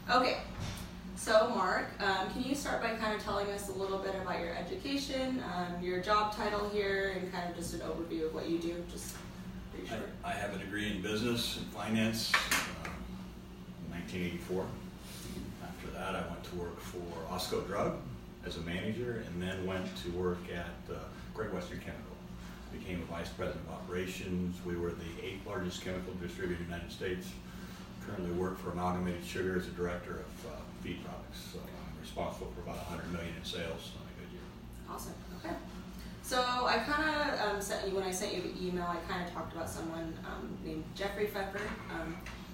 Okay, so Mark, can you start by kind of telling us a little bit about your education, your job title here, and kind of just an overview of what you do, just pretty short. I have a degree in business and finance in 1984. After that, I went to work for Osco Drug as a manager, and then went to work at Great Western Chemical. Became a vice president of operations. We were the 8th largest chemical distributor in the United States. Currently work for Amalgamated Sugar as a director of feed products. So I'm responsible for about $100 million in sales on a good year. Awesome. Okay. So I kind of sent you, when I sent you the email, I kind of talked about someone named Jeffrey Pfeffer.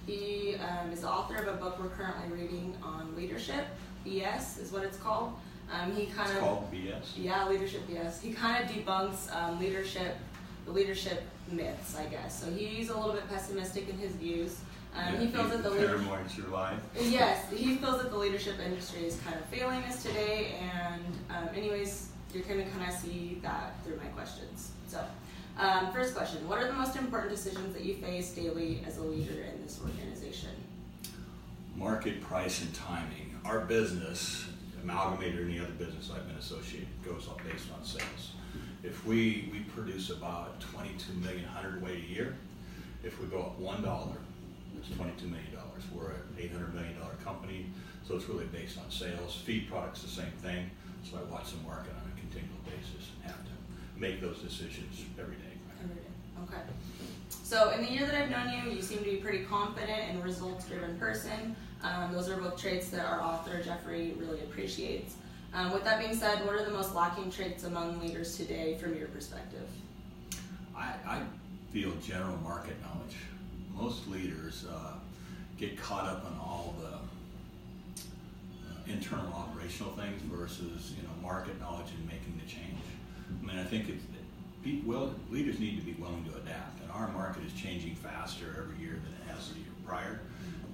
He is the author of a book we're currently reading on leadership. BS is what it's called. It's called BS? Yeah, leadership BS. He kind of debunks the leadership myths, I guess. So he's a little bit pessimistic in his views. He feels that the paranoid survive. Yes, he feels that the leadership industry is kind of failing us today. And anyways, you're going to kind of see that through my questions. So, first question: what are the most important decisions that you face daily as a leader in this organization? Market, price, and timing. Our business, Amalgamated or any other business I've been associated, goes up based on sales. If we produce about 22 million hundredweight a year. If we go up $1, it's $22 million. We're an $800 million company, so it's really based on sales. Feed products, the same thing. So I watch the market on a continual basis and have to make those decisions every day. Every day. Okay. So in the year that I've known you, you seem to be pretty confident and results-driven person. Those are both traits that our author, Jeffrey, really appreciates. With that being said, what are the most lacking traits among leaders today from your perspective? I feel general market knowledge. Most leaders get caught up in all the internal operational things versus market knowledge and making the change. I mean, I think leaders need to be willing to adapt, and our market is changing faster every year than it has the year prior,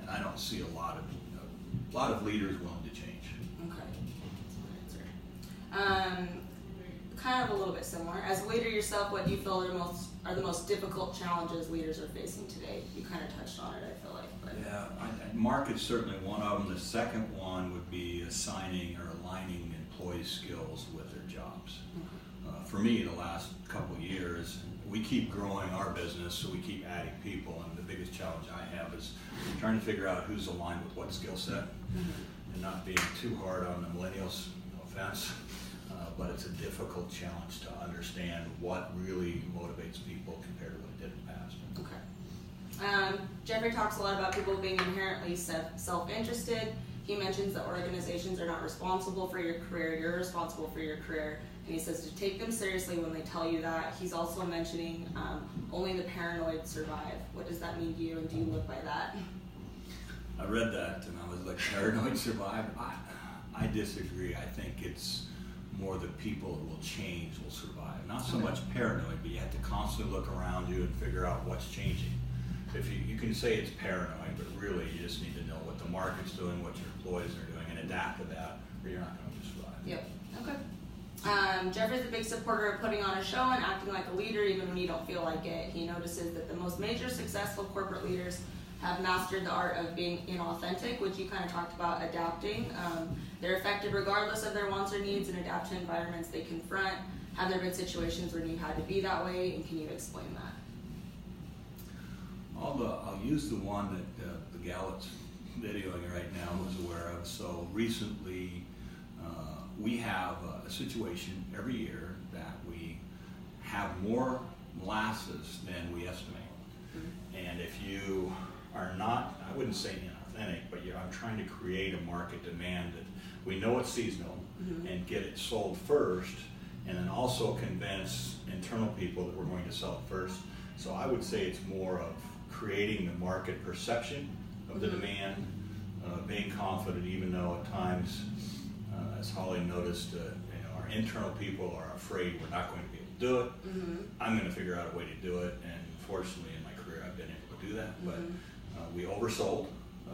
and I don't see a lot of leaders willing to change. Okay, that's a good answer. Kind of a little bit similar. As a leader yourself, what do you feel are the most difficult challenges leaders are facing today? You kind of touched on it, I feel like. But. Yeah, market's certainly one of them. The second one would be assigning or aligning employee skills with their jobs. Mm-hmm. For me, the last couple of years, we keep growing our business, so we keep adding people, and the biggest challenge I have is trying to figure out who's aligned with what skill set, and not being too hard on the millennials, no offense. But it's a difficult challenge to understand what really motivates people compared to what it did in the past. Okay. Jeffrey talks a lot about people being inherently self-interested. He mentions that organizations are not responsible for your career, you're responsible for your career. And he says to take them seriously when they tell you that. He's also mentioning only the paranoid survive. What does that mean to you, and do you live by that? I read that and I was like, paranoid survive? I disagree. I think it's more the people who will change will survive. Not so much paranoid, but you have to constantly look around you and figure out what's changing. If you can say it's paranoid, but really you just need to know what the market's doing, what your employees are doing, and adapt to that, or you're not going to survive. Yep. Okay. Jeffrey's a big supporter of putting on a show and acting like a leader even when you don't feel like it. He notices that the most major successful corporate leaders have mastered the art of being inauthentic, which you kind of talked about adapting. They're effective regardless of their wants or needs and adapt to environments they confront. Have there been situations where you had to be that way, and can you explain that? I'll use the one that the Gallups videoing right now was aware of. So recently, we have a situation every year that we have more molasses than we estimate. Mm-hmm. And if you are not, I wouldn't say inauthentic, but I'm trying to create a market demand that we know it's seasonal, mm-hmm. and get it sold first, and then also convince internal people that we're going to sell it first. So I would say it's more of creating the market perception of the demand, being confident even though at times, as Holly noticed, our internal people are afraid we're not going to be able to do it. Mm-hmm. I'm going to figure out a way to do it, and fortunately in my career I've been able to do that. Mm-hmm. But we oversold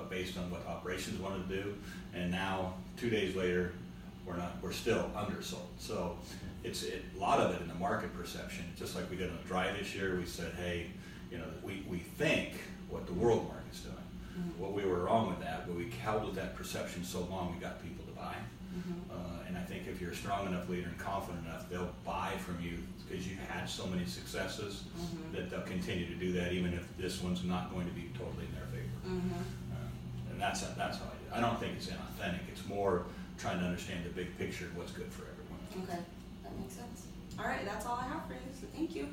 based on what operations wanted to do, and now 2 days later we're still undersold. So it's a lot of it in the market perception. Just like we did on the dry this year, we said, hey, we think what the world market's doing. What we were wrong with that, but we held with that perception so long, we got people to buy. And I think if you're a strong enough leader and confident enough, they'll buy from you because you've had so many successes that they'll continue to do that, even if this one's not going to be totally in their favor. And that's how I do it. I don't think it's inauthentic. It's more trying to understand the big picture of what's good for everyone. Okay, that makes sense. All right, that's all I have for you, so thank you.